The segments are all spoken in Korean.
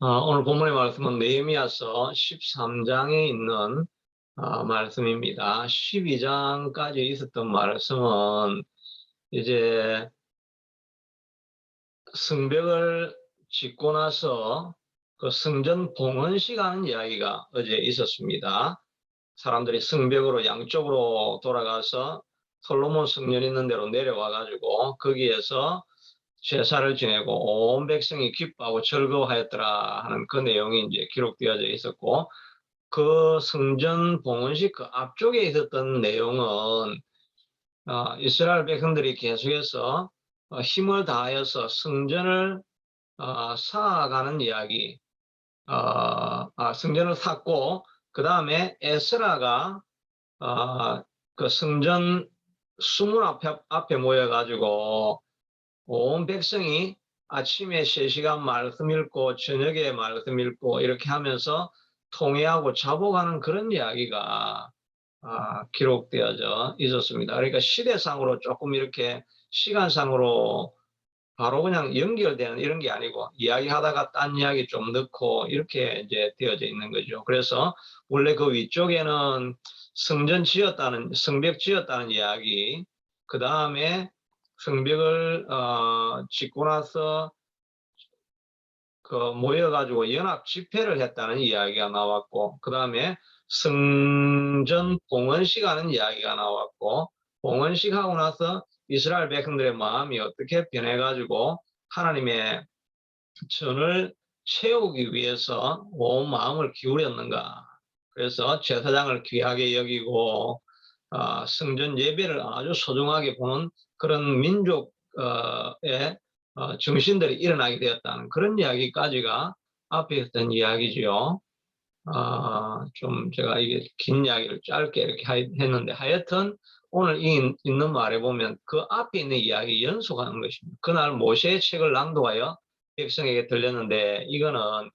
오늘 본문의 말씀은 느헤미야서 13장에 있는 말씀입니다. 12장까지 있었던 말씀은 이제 성벽을 짓고 나서 그 성전 봉헌식 하는 이야기가 어제 있었습니다. 사람들이 성벽으로 양쪽으로 돌아가서 솔로몬 성전 있는 데로 내려와 가지고 거기에서 제사를 지내고 온 백성이 기뻐하고 즐거워하였더라 하는 그 내용이 이제 기록되어져 있었고, 그 성전 봉헌식 그 앞쪽에 있었던 내용은 이스라엘 백성들이 계속해서 힘을 다하여서 성전을 쌓아가는 이야기, 성전을 쌓고 그 다음에 에스라가 그 성전 수문 앞에 모여가지고 온 백성이 아침에 3시간 말씀 읽고 저녁에 말씀 읽고 이렇게 하면서 통회하고 자복하는 그런 이야기가 기록되어져 있었습니다. 그러니까 시대상으로 조금 이렇게 시간상으로 바로 그냥 연결되는 이런 게 아니고 이야기하다가 딴 이야기 좀 넣고 이렇게 이제 되어져 있는 거죠. 그래서 원래 그 위쪽에는 성벽 지었다는 이야기, 그 다음에 성벽을 짓고 나서 그 모여가지고 연합 집회를 했다는 이야기가 나왔고, 그 다음에 성전 봉헌식 하는 이야기가 나왔고, 봉헌식 하고 나서 이스라엘 백성들의 마음이 어떻게 변해가지고 하나님의 전을 채우기 위해서 온 마음을 기울였는가. 그래서 제사장을 귀하게 여기고 성전 예배를 아주 소중하게 보는 그런 민족의 정신들이 일어나게 되었다는 그런 이야기까지가 앞에 있던 이야기지요. 좀 제가 이게 긴 이야기를 짧게 이렇게 했는데, 하여튼 오늘 있는 말에 보면 그 앞에 있는 이야기 연속하는 것입니다. 그날 모세의 책을 낭독하여 백성에게 들렸는데, 이거는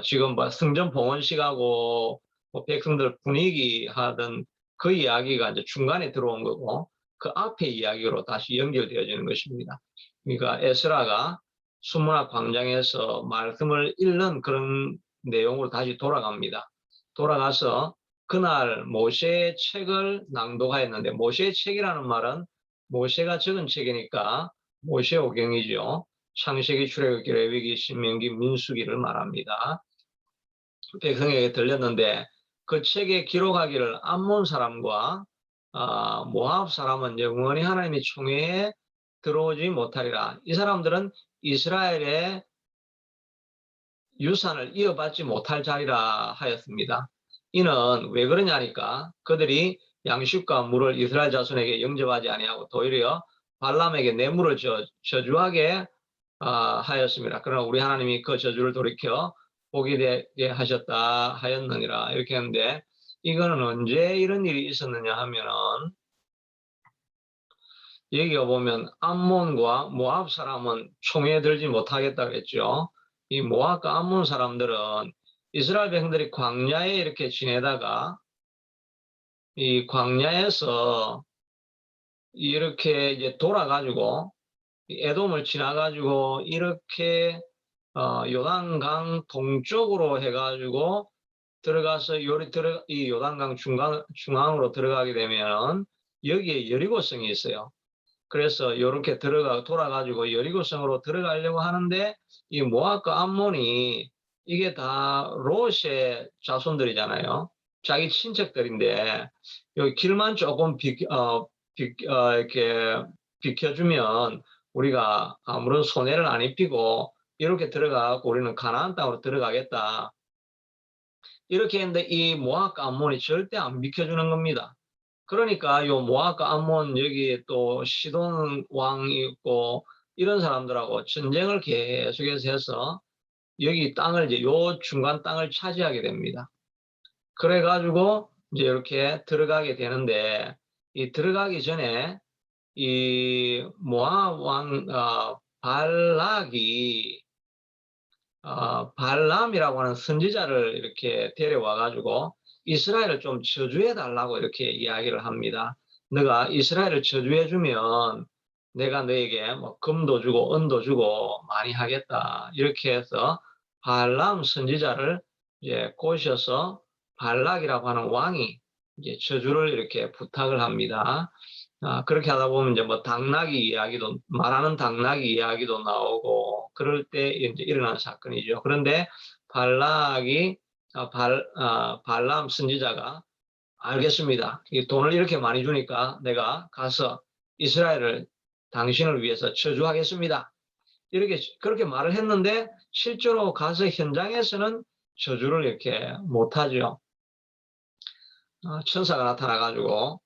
지금 뭐 성전 봉헌식하고 뭐 백성들 분위기 하던 그 이야기가 이제 중간에 들어온 거고, 그 앞에 이야기로 다시 연결되어지는 것입니다. 그러니까 에스라가 수문학 광장에서 말씀을 읽는 그런 내용으로 다시 돌아갑니다. 돌아가서 그날 모세의 책을 낭독하였는데, 모세의 책이라는 말은 모세가 적은 책이니까 모세오경이죠. 창세기, 출애굽기, 레위기, 신명기, 민수기를 말합니다. 백성에게 들렸는데 그 책에 기록하기를 암몬 사람과 모압 사람은 영원히 하나님의 총회에 들어오지 못하리라. 이 사람들은 이스라엘의 유산을 이어받지 못할 자리라 하였습니다. 이는 왜 그러냐니까 그들이 양식과 물을 이스라엘 자손에게 영접하지 아니하고 도리어 발람에게 뇌물을 저주하게 하였습니다. 그러나 우리 하나님이 그 저주를 돌이켜 복이 되게 하셨다 하였느니라. 이렇게 했는데, 이거는 언제 이런 일이 있었느냐 하면은 여기가 보면 암몬과 모압 사람은 총에 들지 못하겠다 그랬죠. 이 모압과 암몬 사람들은 이스라엘 백성들이 광야에 이렇게 지내다가 이 광야에서 이렇게 이제 돌아가지고 에돔을 지나가지고 이렇게 요단강 동쪽으로 해가지고 들어가서 이 요단강 중앙으로 들어가게 되면 여기에 여리고성이 있어요. 그래서 이렇게 돌아가지고 여리고성으로 들어가려고 하는데, 이 모압과 암몬이 이게 다 롯의 자손들이잖아요. 자기 친척들인데 여기 길만 조금 이렇게 비켜주면 우리가 아무런 손해를 안 입히고 이렇게 들어가고 우리는 가나안 땅으로 들어가겠다. 이렇게 했는데 이 모압과 암몬이 절대 안 비켜주는 겁니다. 그러니까 요 모압과 암몬 여기에 또 시돈 왕이 있고 이런 사람들하고 전쟁을 계속해서 해서 여기 땅을 이제 요 중간 땅을 차지하게 됩니다. 그래가지고 이제 이렇게 들어가게 되는데, 이 들어가기 전에 이 모압 왕 발락이 발람이라고 하는 선지자를 이렇게 데려와 가지고 이스라엘을 좀 저주해 달라고 이렇게 이야기를 합니다. 너가 이스라엘을 저주해 주면 내가 너에게 뭐 금도 주고 은도 주고 많이 하겠다. 이렇게 해서 발람 선지자를 이제 꼬셔서 발락이라고 하는 왕이 이제 저주를 이렇게 부탁을 합니다. 그렇게 하다 보면 이제 뭐 당나귀 이야기도, 말하는 당나귀 이야기도 나오고 그럴 때 이제 일어난 사건이죠. 그런데 발락이 발람 선지자가 알겠습니다. 이 돈을 이렇게 많이 주니까 내가 가서 이스라엘을 당신을 위해서 저주하겠습니다. 이렇게 그렇게 말을 했는데 실제로 가서 현장에서는 저주를 이렇게 못하죠. 천사가 나타나가지고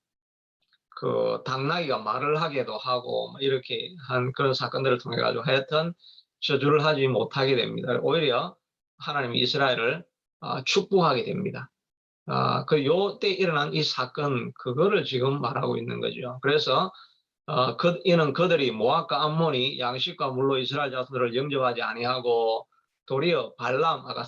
그 당나귀가 말을 하게도 하고 이렇게 한 그런 사건들을 통해 가지고 하여튼 저주를 하지 못하게 됩니다. 오히려 하나님이 이스라엘을 축복하게 됩니다. 그 요때 일어난 이 사건 그거를 지금 말하고 있는 거죠. 그래서 이는 그들이 모압과 암몬이 양식과 물로 이스라엘 자손들을 영접하지 아니하고 도리어 발람 아까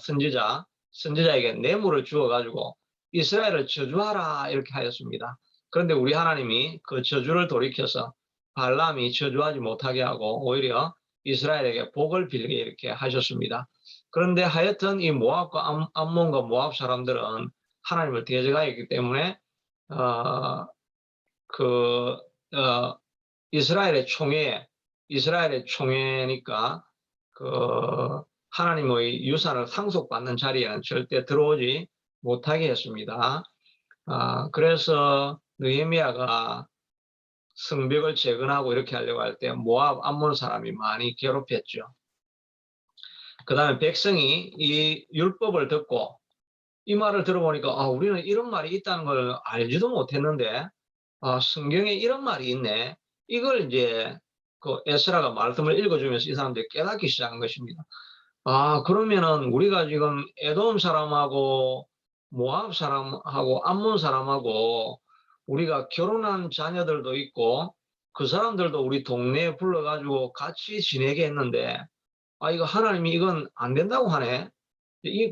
선지자에게 뇌물을 주어 가지고 이스라엘을 저주하라 이렇게 하였습니다. 그런데 우리 하나님이 그 저주를 돌이켜서 발람이 저주하지 못하게 하고 오히려 이스라엘에게 복을 빌게 이렇게 하셨습니다. 그런데 하여튼 이 모압과 암몬과 모압 사람들은 하나님을 대적하였기 때문에 어, 그 어, 이스라엘의 총회니까 그 하나님의 유산을 상속받는 자리에는 절대 들어오지 못하게 했습니다. 그래서 느헤미야가 성벽을 재건하고 이렇게 하려고 할 때 모압 암몬 사람이 많이 괴롭혔죠. 그 다음에 백성이 이 율법을 듣고 이 말을 들어보니까 우리는 이런 말이 있다는 걸 알지도 못했는데 성경에 이런 말이 있네. 이걸 이제 그 에스라가 말씀을 읽어주면서 이 사람들이 깨닫기 시작한 것입니다. 그러면은 우리가 지금 에돔 사람하고 모압 사람하고 암몬 사람하고 우리가 결혼한 자녀들도 있고 그 사람들도 우리 동네에 불러가지고 같이 지내게 했는데 이거 하나님이 이건 안 된다고 하네.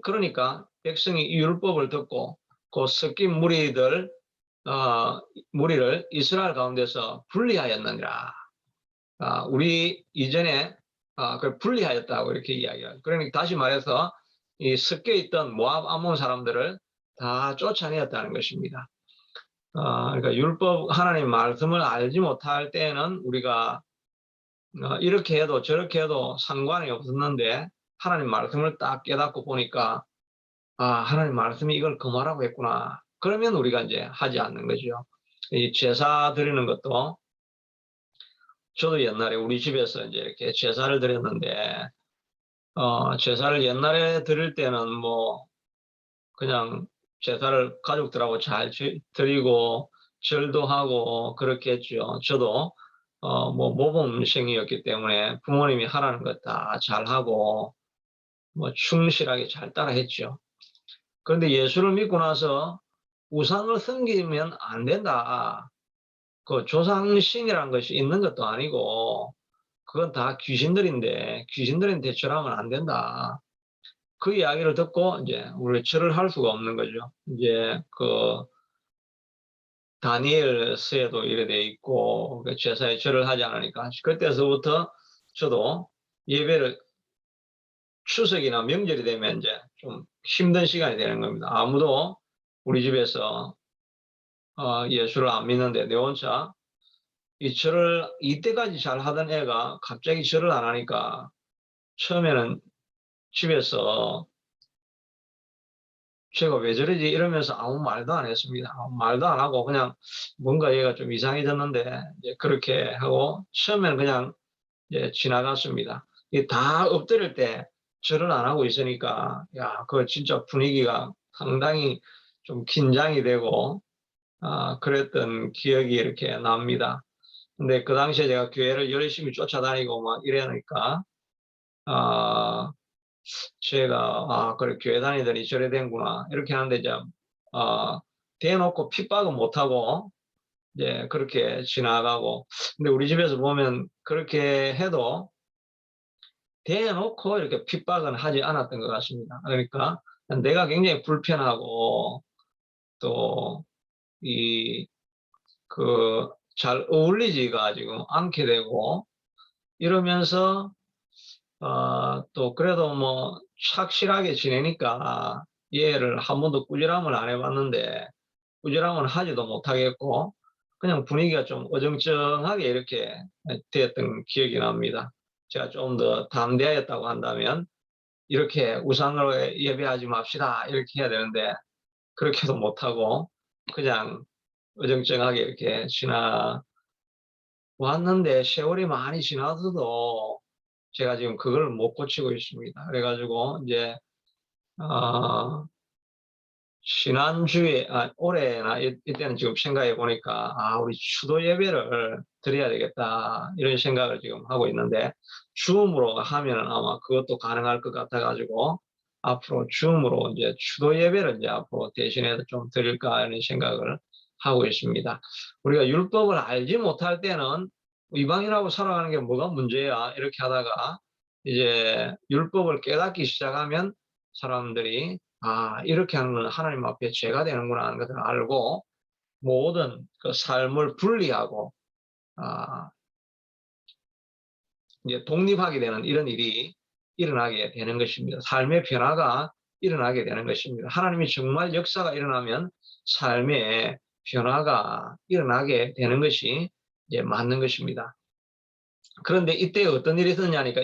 그러니까 백성이 이 율법을 듣고 그 섞인 무리를 이스라엘 가운데서 분리하였느니라. 우리 이전에 그 분리하였다고 이렇게 이야기해요. 그러니까 다시 말해서 이 섞여 있던 모압 암몬 사람들을 다 쫓아내었다는 것입니다. 그러니까 율법 하나님 말씀을 알지 못할 때는 우리가 이렇게 해도 저렇게 해도 상관이 없었는데 하나님 말씀을 딱 깨닫고 보니까 하나님 말씀이 이걸 금하라고 했구나. 그러면 우리가 이제 하지 않는 거죠. 이 제사 드리는 것도 저도 옛날에 우리 집에서 이제 이렇게 제사를 드렸는데 제사를 옛날에 드릴 때는 뭐 그냥 제사를 가족들하고 잘 드리고 절도 하고 그렇게 했죠. 저도 뭐 모범생이었기 때문에 부모님이 하라는 것 다 잘하고 뭐 충실하게 잘 따라했죠. 그런데 예수를 믿고 나서 우상을 섬기면 안 된다. 그 조상신이라는 것이 있는 것도 아니고 그건 다 귀신들인데 귀신들한테 절하면 안 된다. 그 이야기를 듣고 이제 우리 절을 할 수가 없는 거죠. 이제 그 다니엘서에도 이래 돼 있고 그 제사에 절을 하지 않으니까 그때서부터 저도 예배를 추석이나 명절이 되면 이제 좀 힘든 시간이 되는 겁니다. 아무도 우리 집에서 예수를 안 믿는데 내 혼자 이 절을 이때까지 잘 하던 애가 갑자기 절을 안 하니까 처음에는 집에서 제가 왜 저러지 이러면서 아무 말도 안 했습니다. 아무 말도 안 하고 그냥 뭔가 얘가 좀 이상해졌는데 이제 그렇게 하고 처음에는 그냥 이제 지나갔습니다. 다 엎드릴 때 절을 안 하고 있으니까 그 진짜 분위기가 상당히 좀 긴장이 되고 그랬던 기억이 이렇게 납니다. 근데 그 당시에 제가 교회를 열심히 쫓아다니고 막 이러니까 아, 제가 그래 교회 다니더니 저래 된구나 이렇게 하는데 이제 대놓고 핍박은 못하고 이제 그렇게 지나가고 근데 우리 집에서 보면 그렇게 해도 대놓고 이렇게 핍박은 하지 않았던 것 같습니다. 그러니까 내가 굉장히 불편하고 또 이 그 잘 어울리지가 지금 않게 되고 이러면서 또 그래도 뭐 착실하게 지내니까 얘를 한 번도 꾸지람을 안 해봤는데 꾸지람은 하지도 못하겠고 그냥 분위기가 좀 어정쩡하게 이렇게 되었던 기억이 납니다. 제가 좀 더 담대하였다고 한다면 이렇게 우상으로 예배하지 맙시다 이렇게 해야 되는데 그렇게도 못하고 그냥 어정쩡하게 이렇게 지나왔는데 세월이 많이 지나서도 제가 지금 그걸 못 고치고 있습니다. 그래가지고 이제 지난주에 올해나 이때는 지금 생각해 보니까 우리 추도 예배를 드려야 되겠다 이런 생각을 지금 하고 있는데 줌으로 하면 아마 그것도 가능할 것 같아 가지고 앞으로 줌으로 이제 추도 예배를 이제 앞으로 대신해서 좀 드릴까 하는 생각을 하고 있습니다. 우리가 율법을 알지 못할 때는 이방인하고 살아가는 게 뭐가 문제야 이렇게 하다가 이제 율법을 깨닫기 시작하면 사람들이 이렇게 하는 건 하나님 앞에 죄가 되는구나 하는 것을 알고 모든 그 삶을 분리하고 이제 독립하게 되는 이런 일이 일어나게 되는 것입니다. 삶의 변화가 일어나게 되는 것입니다. 하나님이 정말 역사가 일어나면 삶의 변화가 일어나게 되는 것이 이제 맞는 것입니다. 그런데 이때 어떤 일이 있었냐니까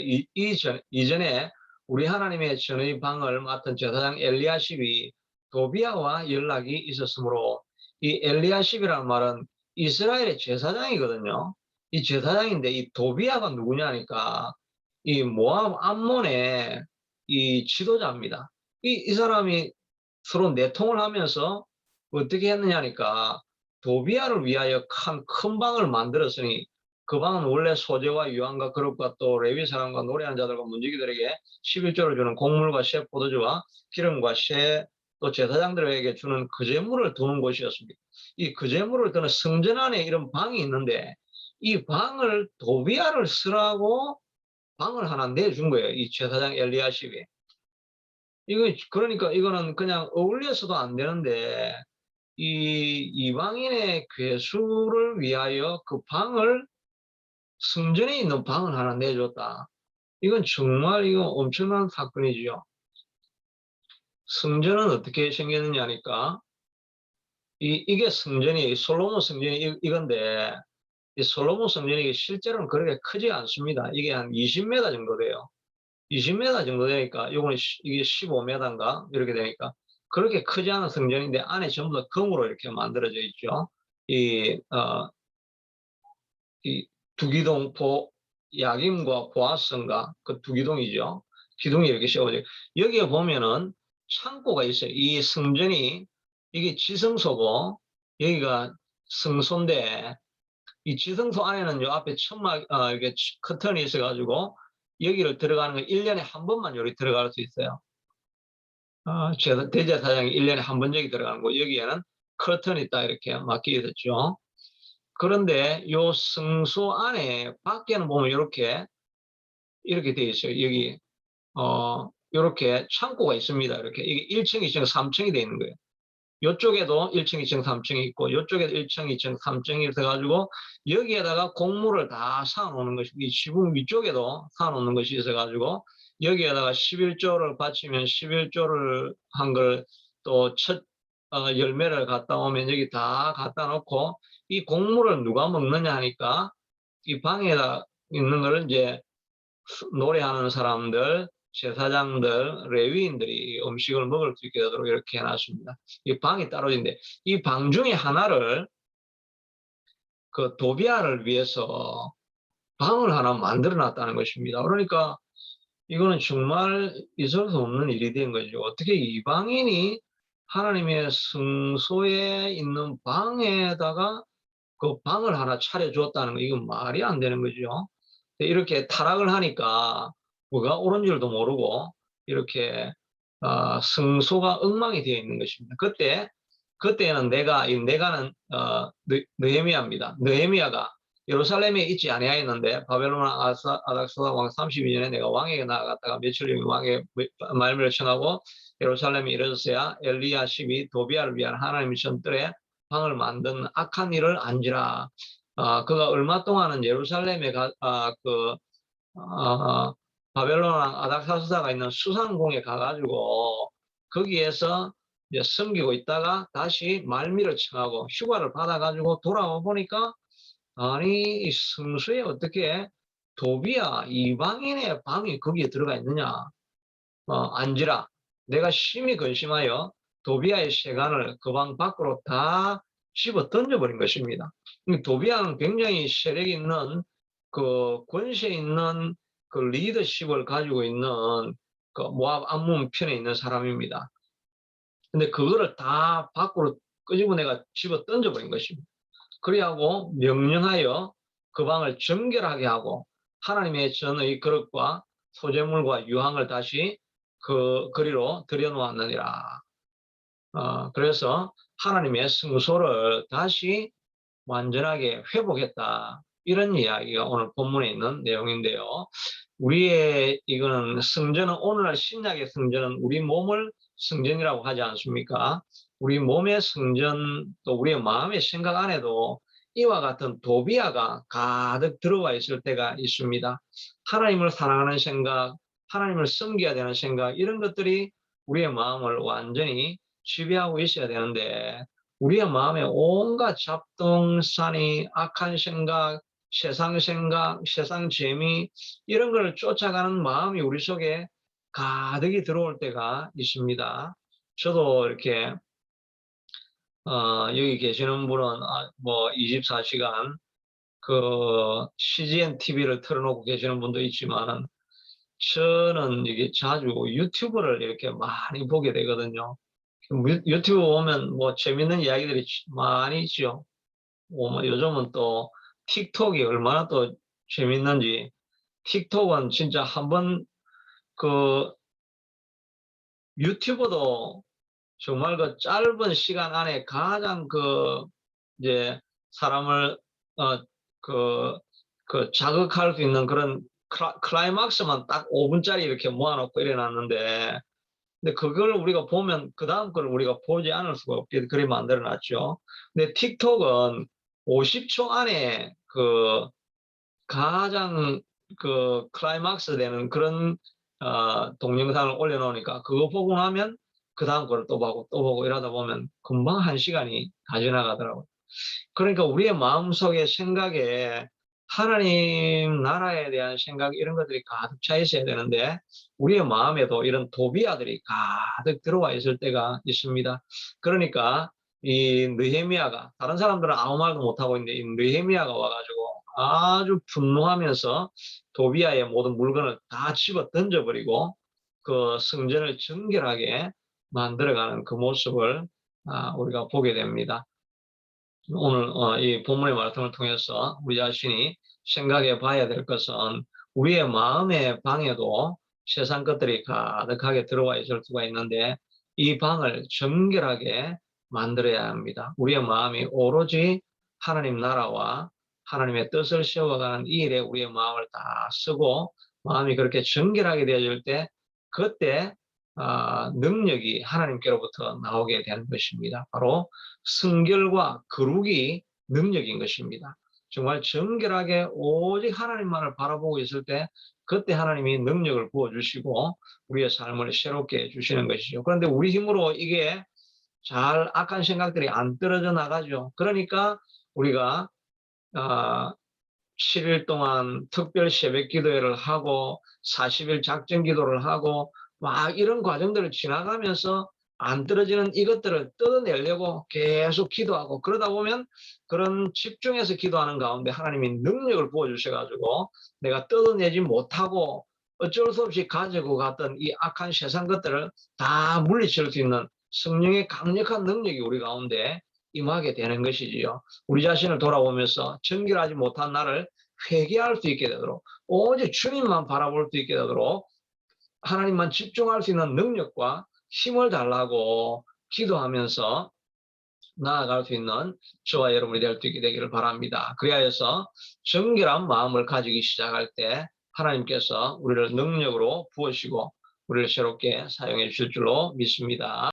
이전에 우리 하나님의 전의 방을 맡은 제사장 엘리야십이 도비아와 연락이 있었으므로 이 엘리야십이라는 말은 이스라엘의 제사장이거든요. 이 제사장인데 이 도비아가 누구냐니까 이 모압 암몬의 이 지도자입니다. 이 사람이 서로 내통을 하면서 어떻게 했느냐니까 도비아를 위하여 큰 방을 만들었으니 그 방은 원래 소재와 유황과 그릇과 또 레위 사람과 노래하는 자들과 문지기들에게 11조를 주는 곡물과 새 포도주와 기름과 새 또 제사장들에게 주는 그제물을 두는 곳이었습니다. 이 그제물을 두는 성전 안에 이런 방이 있는데 이 방을 도비아를 쓰라고 방을 하나 내준 거예요. 이 제사장 엘리야십이. 그러니까 이거는 그냥 어울려서도 안 되는데 이 이방인의 괴수를 위하여 그 방을 성전에 있는 방을 하나 내줬다. 이건 정말 이거 엄청난 사건이지요. 성전은 어떻게 생겼느냐니까 이게 성전이 솔로몬 성전이 이건데 이 솔로몬 성전이 실제로는 그렇게 크지 않습니다. 이게 한 20m 정도 돼요. 20m 정도 되니까 이게 15m인가 이렇게 되니까 그렇게 크지 않은 성전인데 안에 전부 다 금으로 이렇게 만들어져 있죠. 이, 어, 이 두기동 야김과 보아스인가 그 두기동이죠. 기둥이 이렇게 세워져 여기에 보면은 창고가 있어요. 이 성전이 이게 지성소고 여기가 성소인데 이 지성소 안에는 요 앞에 천막 이게 커튼이 있어가지고 여기를 들어가는 거 1년에 한 번만 여기 들어갈 수 있어요. 대제사장이 1년에 한 번 여기 들어가는 거 여기에는 커튼이 딱 이렇게 막혀 있었죠. 그런데 요 성소 안에 밖에는 보면 이렇게 되어 있어요. 여기 이렇게 창고가 있습니다. 이렇게 이게 1층, 2층, 3층이 되어 있는 거예요. 이쪽에도 1층, 2층, 3층이 있고 이쪽에도 1층, 2층, 3층이 있어가지고 여기에다가 곡물을 다 사놓는 것이 이 지붕 위쪽에도 사놓는 것이 있어가지고 여기에다가 11조를 바치면 11조를 한 걸 또 첫 열매를 갖다 오면 여기 다 갖다 놓고 이 곡물을 누가 먹느냐 하니까 이 방에다 있는 거를 이제 노래하는 사람들, 제사장들, 레위인들이 음식을 먹을 수 있게 되도록 이렇게 해놨습니다. 이 방이 따로 있는데 이 방 중에 하나를 그 도비아를 위해서 방을 하나 만들어 놨다는 것입니다. 그러니까 이거는 정말 있을 수 없는 일이 된 거죠. 어떻게 이방인이 하나님의 성소에 있는 방에다가 그 방을 하나 차려주었다는 거, 이건 말이 안 되는 거죠. 이렇게 타락을 하니까 뭐가 옳은 줄도 모르고 이렇게 성소가 엉망이 되어 있는 것입니다. 그때는 내가는 느헤미야입니다. 느헤미야가 예루살렘에 있지 아니하였는데 바벨론 아닥사다 왕 32년에 내가 왕에게 나아갔다가 며칠 후에 왕의 말미를 청하고 예루살렘에 이르렀어야 엘리야십이 도비아를 위한 하나님의 전뜰에 방을 만든 악한 일을 안지라. 그가 얼마 동안은 예루살렘에 바벨론왕 아닥사스다가 있는 수상궁에 가가지고 거기에서 이제 섬기고 있다가 다시 말미를 청하고 휴가를 받아가지고 돌아와 보니까 아니 이 성소에 어떻게 도비야 이방인의 방이 거기에 들어가 있느냐. 안지라 내가 심히 근심하여 도비아의 세간을 그 방 밖으로 다 집어 던져버린 것입니다. 도비아는 굉장히 세력 있는 그 권세 있는 그 리더십을 가지고 있는 그 모압 암몬 편에 있는 사람입니다. 근데 그거를 다 밖으로 끄집어내가 집어 던져버린 것입니다. 그리하고 명령하여 그 방을 정결하게 하고 하나님의 전의 그릇과 소재물과 유황을 다시 그 거리로 들여놓았느니라. 그래서 하나님의 성소를 다시 완전하게 회복했다. 이런 이야기가 오늘 본문에 있는 내용인데요. 우리의 이거는 성전은 오늘날 신약의 성전은 우리 몸을 성전이라고 하지 않습니까? 우리 몸의 성전 또 우리의 마음의 생각 안에도 이와 같은 도비아가 가득 들어와 있을 때가 있습니다. 하나님을 사랑하는 생각, 하나님을 섬겨야 되는 생각 이런 것들이 우리의 마음을 완전히 지배하고 있어야 되는데 우리의 마음에 온갖 잡동사니 악한 생각, 세상 생각, 세상 재미 이런 걸 쫓아가는 마음이 우리 속에 가득이 들어올 때가 있습니다. 저도 이렇게 여기 계시는 분은 뭐 24시간 그 CGN TV를 틀어놓고 계시는 분도 있지만은 저는 이게 자주 유튜브를 이렇게 많이 보게 되거든요. 유튜브 보면 뭐 재밌는 이야기들이 많이 있죠. 뭐 요즘은 또 틱톡이 얼마나 또 재밌는지 틱톡은 진짜 한번 그 유튜버도 정말 그 짧은 시간 안에 가장 그 이제 사람을 그 자극할 수 있는 그런 클라이막스만 딱 5분짜리 이렇게 모아놓고 이래놨는데 근데 그걸 우리가 보면 그 다음 걸 우리가 보지 않을 수가 없게 그리 만들어놨죠. 근데 틱톡은 50초 안에 그 가장 그 클라이막스 되는 그런 동영상을 올려놓으니까 그거 보고 나면 그 다음 거를 또 보고 또 보고 이러다 보면 금방 1시간이 다 지나가더라고요. 그러니까 우리의 마음속에 생각에 하나님 나라에 대한 생각 이런 것들이 가득 차 있어야 되는데 우리의 마음에도 이런 도비아들이 가득 들어와 있을 때가 있습니다. 그러니까 이 느헤미야가 다른 사람들은 아무 말도 못하고 있는데 이 느헤미야가 와가지고 아주 분노하면서 도비아의 모든 물건을 다 집어 던져버리고 그 성전을 정결하게 만들어가는 그 모습을 우리가 보게 됩니다. 오늘 이 본문의 말씀을 통해서 우리 자신이 생각해 봐야 될 것은 우리의 마음의 방에도 세상 것들이 가득하게 들어와 있을 수가 있는데 이 방을 정결하게 만들어야 합니다. 우리의 마음이 오로지 하나님 나라와 하나님의 뜻을 세워가는 이 일에 우리의 마음을 다 쓰고 마음이 그렇게 정결하게 되어질 때 그때 능력이 하나님께로부터 나오게 되는 것입니다. 바로 성결과 거룩이 능력인 것입니다. 정말 정결하게 오직 하나님만을 바라보고 있을 때 그때 하나님이 능력을 부어주시고 우리의 삶을 새롭게 해주시는 것이죠. 그런데 우리 힘으로 이게 잘 악한 생각들이 안 떨어져 나가죠. 그러니까 우리가 7일 동안 특별 새벽 기도회를 하고 40일 작전 기도를 하고 막 이런 과정들을 지나가면서 안 떨어지는 이것들을 뜯어내려고 계속 기도하고 그러다 보면 그런 집중해서 기도하는 가운데 하나님이 능력을 부어주셔가지고 내가 뜯어내지 못하고 어쩔 수 없이 가지고 갔던 이 악한 세상 것들을 다 물리칠 수 있는 성령의 강력한 능력이 우리 가운데 임하게 되는 것이지요. 우리 자신을 돌아보면서 정결하지 못한 나를 회개할 수 있게 되도록 오직 주님만 바라볼 수 있게 되도록 하나님만 집중할 수 있는 능력과 힘을 달라고 기도하면서 나아갈 수 있는 저와 여러분이 될 수 있게 되기를 바랍니다. 그리하여서 정결한 마음을 가지기 시작할 때 하나님께서 우리를 능력으로 부으시고 우리를 새롭게 사용해 주실 줄로 믿습니다.